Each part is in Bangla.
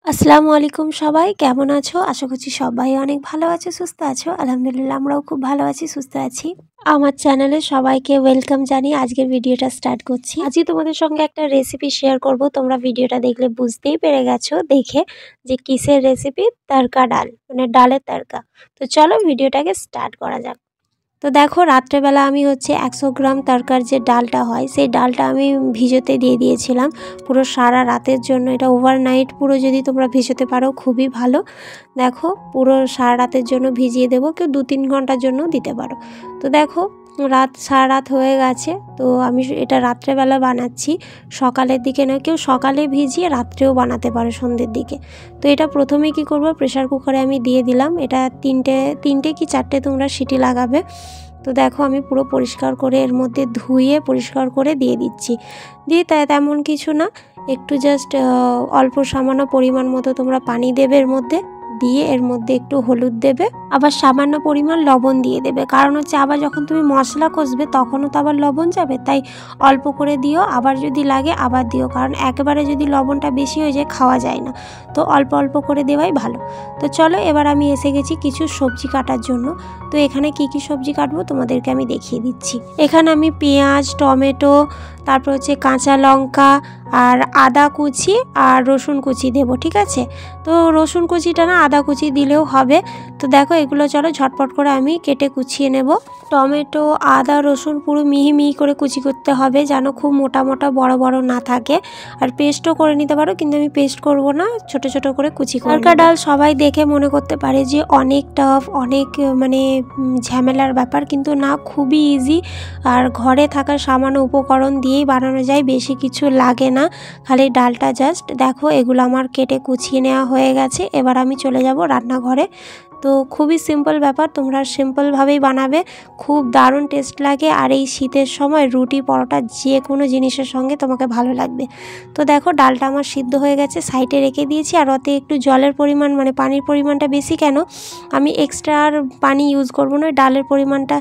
আসসালামু আলাইকুম সবাই কেমন আছো? আশা করছি সবাই অনেক ভালো আছো, সুস্থ আছো। আলহামদুলিল্লাহ আমরাও খুব ভালো আছি, সুস্থ আছি। আমার চ্যানেলে সবাইকে ওয়েলকাম জানিয়ে আজকের ভিডিওটা স্টার্ট করছি। আজকে তোমাদের সঙ্গে একটা রেসিপি শেয়ার করব। তোমরা ভিডিওটা দেখলে বুঝতেই পেরে গেছো দেখে যে কিসের রেসিপি, তড়কা ডাল, মানে ডালের তড়কা। তো চলো ভিডিওটাকে স্টার্ট করা যাক। তো দেখো রাত্রেবেলা আমি 100 গ্রাম তরকার যে ডালটা হয় সেই ডালটা আমি ভিজোতে দিয়ে দিয়েছিলাম পুরো সারা রাতের জন্য। এটা ওভারনাইট পুরো যদি তোমরা ভিজোতে পারো খুবই ভালো। দেখো পুরো সারা রাতের জন্য ভিজিয়ে দেবো, কেউ 2-3 ঘন্টার জন্য দিতে পারো। তো দেখো সারা রাত হয়ে গেছে। তো আমি এটা রাত্রেবেলা বানাচ্ছি, সকালের দিকে না, কেউ সকালে ভিজিয়ে রাত্রেও বানাতে পারো সন্ধ্যের দিকে। তো এটা প্রথমে কি করব, প্রেশার কুকারে আমি দিয়ে দিলাম। এটা তিনটে কি চারটে তোমরা সিটি লাগাবে। তো দেখো আমি পুরো পরিষ্কার করে এর মধ্যে ধুয়ে পরিষ্কার করে দিয়ে দিচ্ছি। দিয়ে তেমন কিছু না, একটু জাস্ট অল্প সামান্য পরিমাণ মতো তোমরা পানি দেবে এর মধ্যে, দিয়ে এর মধ্যে একটু হলুদ দেবে, আবার সামান্য পরিমাণ লবণ দিয়ে দেবে। কারণ আবার যখন তুমি মশলা কষবে তখনও তো আবার লবণ যাবে, তাই অল্প করে দিও, আবার যদি লাগে আবার দিও। কারণ একেবারে যদি লবণটা বেশি হয়ে যায় খাওয়া যায় না, তো অল্প অল্প করে দেওয়াই ভালো। তো চলো এবার আমি এসে গেছি কিছু সবজি কাটার জন্য। তো এখানে কি কি সবজি কাটবো তোমাদেরকে আমি দেখিয়ে দিচ্ছি। এখানে আমি পেঁয়াজ, টমেটো, তারপর কাঁচা লঙ্কা আর আদা কুচি আর রসুন কুচি দেবো, ঠিক আছে। তো রসুন কুচিটা না, আদা কুচি দিলেও হবে। তো দেখো এগুলো চলো ঝটপট করে আমি কেটে কুচিয়ে নেব। টমেটো, আদা, রসুন পুরো মিহি মিহি করে কুচি করতে হবে, যেন খুব মোটা মোটা বড় বড় না থাকে। আর পেস্টও করে নিতে পারো, কিন্তু আমি পেস্ট করব না, ছোট ছোট করে কুচি করে। তড়কা ডাল সবাই দেখে মনে করতে পারে যে অনেক টাফ, অনেক মানে ঝামেলার ব্যাপার, কিন্তু না, খুবই ইজি। আর ঘরে থাকা সামান্য উপকরণ দিয়েই বানানো যায়, বেশি কিছু লাগে না, খালি ডালটা জাস্ট। দেখো এগুলো আমার কেটে কুচিয়ে নেওয়া হয়ে গেছে। এবার আমি চলে যাব রান্নাঘরে। তো খুবই সিম্পল ব্যাপার, তোমরা সিম্পলভাবেই বানাবে, খুব দারুণ টেস্ট লাগে। আর এই শীতের সময় রুটি, পরোটা, যে কোনো জিনিসের সঙ্গে তোমাকে ভালো লাগবে। তো দেখো ডালটা আমার সিদ্ধ হয়ে গেছে, সাইডে রেখে দিয়েছি। আর ওতে একটু জলের পরিমাণ, মানে পানির পরিমাণটা বেশি, কেন আমি এক্সট্রা আর পানি ইউজ করবো না। ডালের পরিমাণটা,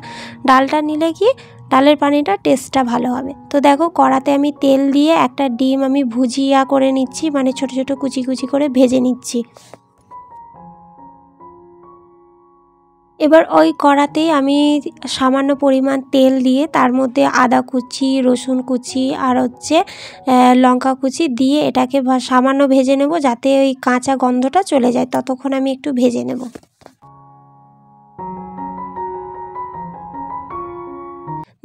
ডালটা নিলে কি ডালের পানিটা টেস্টটা ভালো হবে। তো দেখো কড়াতে আমি তেল দিয়ে একটা ডিম আমি ভুজিয়া করে নিচ্ছি, মানে ছোট ছোট কুচি কুচি করে ভেজে নিচ্ছি। এবার ওই কড়াতেই আমি সামান্য পরিমাণ তেল দিয়ে তার মধ্যে আদা কুচি, রসুন কুচি আর লঙ্কা কুচি দিয়ে এটাকে সামান্য ভেজে নেব, যাতে ওই কাঁচা গন্ধটা চলে যায়। ততক্ষণ আমি একটু ভেজে নেব।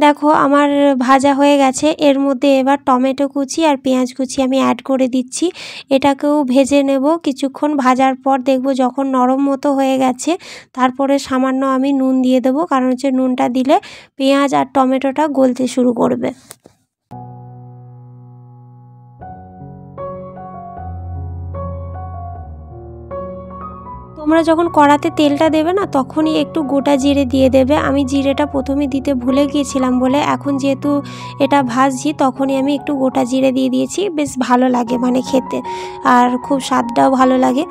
দেখো আমার ভাজা হয়ে গেছে। এর মধ্যে এবার টমেটো কুচি আর পেঁয়াজ কুচি আমি অ্যাড করে দিচ্ছি। এটাকেও ভেজে নেব কিছুক্ষণ। ভাজার পর দেখব যখন নরম মতো হয়ে গেছে, তারপরে সামান্য আমি নুন দিয়ে দেবো, কারণ নুনটা দিলে পেঁয়াজ আর টমেটোটা গলতে শুরু করবে। তোমরা যখন কড়াতে তেলটা দেবে না, তখনই একটু গোটা জিরে দিয়ে দেবে। আমি জিরেটা প্রথমে দিতে ভুলে গিয়েছিলাম বলে এখন যেহেতু এটা ভাজছি, তখনই আমি একটু গোটা জিরে দিয়ে দিয়েছি। বেশ ভালো লাগে মানে খেতে, আর খুব স্বাদটাও ভালো লাগে।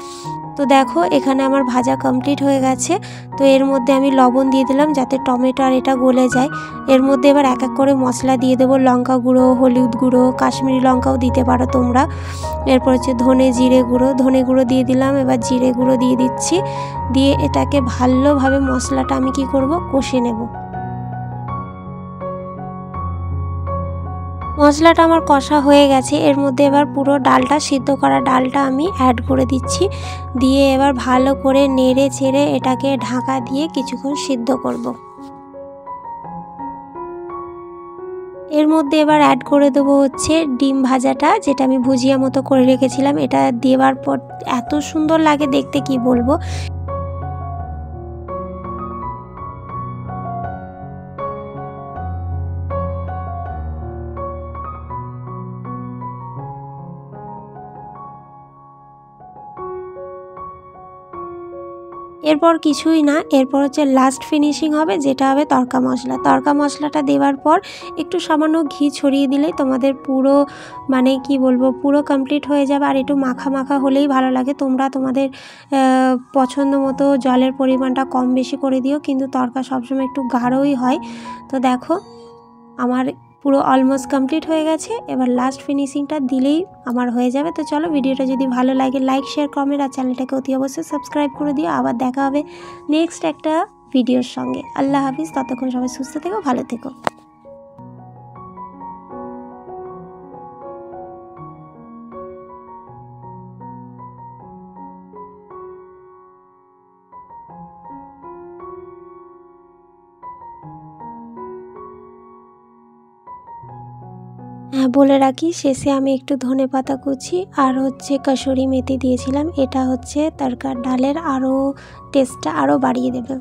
তো দেখো এখানে আমার ভাজা কমপ্লিট হয়ে গেছে। তো এর মধ্যে আমি লবণ দিয়ে দিলাম, যাতে টমেটো আর এটা গলে যায়। এর মধ্যে এবার এক এক করে মশলা দিয়ে দেবো, লঙ্কা গুঁড়ো, হলুদ গুঁড়ো, কাশ্মীরি লঙ্কাও দিতে পারো তোমরা। এরপর ধনে গুঁড়ো দিয়ে দিলাম। এবার জিরে গুঁড়ো দিয়ে দিচ্ছি, দিয়ে এটাকে ভালোভাবে মশলাটা আমি কি করব, কষে নেব। মশলাটা আমার কষা হয়ে গেছে। এর মধ্যে এবার পুরো ডালটা, সিদ্ধ করা ডালটা আমি অ্যাড করে দিচ্ছি। দিয়ে এবার ভালো করে নেড়ে চেড়ে এটাকে ঢাকা দিয়ে কিছুক্ষণ সিদ্ধ করব। এর মধ্যে এবার অ্যাড করে দেবো ডিম ভাজাটা, যেটা আমি ভুজিয়া মতো করে রেখেছিলাম। এটা দেওয়ার পর এত সুন্দর লাগে দেখতে, কি বলবো। এরপর কিছুই না, এরপর লাস্ট ফিনিশিং হবে, যেটা হবে তড়কা মশলা। তড়কা মশলাটা দেওয়ার পর একটু সামান্য ঘি ছড়িয়ে দিলেই তোমাদের পুরো, মানে কি বলবো, পুরো কমপ্লিট হয়ে যাবে। আর একটু মাখা মাখা হলেই ভালো লাগে। তোমরা তোমাদের পছন্দ মতো জলের পরিমাণটা কম বেশি করে দিও, কিন্তু তড়কা সবসময় একটু গাঢ়ই হয়। তো দেখো আমার পুরো অলমোস্ট কমপ্লিট হয়ে গেছে। এবার লাস্ট ফিনিশিংটা দিলেই আমার হয়ে যাবে। তো চলো, ভিডিওটা যদি ভালো লাগে লাইক শেয়ার কমেন্ট আর চ্যানেলটাকে অতি অবশ্যই সাবস্ক্রাইব করে দিও। আবার দেখা হবে নেক্সট একটা ভিডিওর সঙ্গে। আল্লাহ হাফিজ, ততক্ষণ সবাই সুস্থ থেকো, ভালো থেকো। হ্যাঁ, বলে রাখি শেষে আমি একটু ধনেপাতা কুচি আর কসুরি মেথি দিয়েছিলাম। এটা তরকার ডালের আরও টেস্টটা আরও বাড়িয়ে দেবে।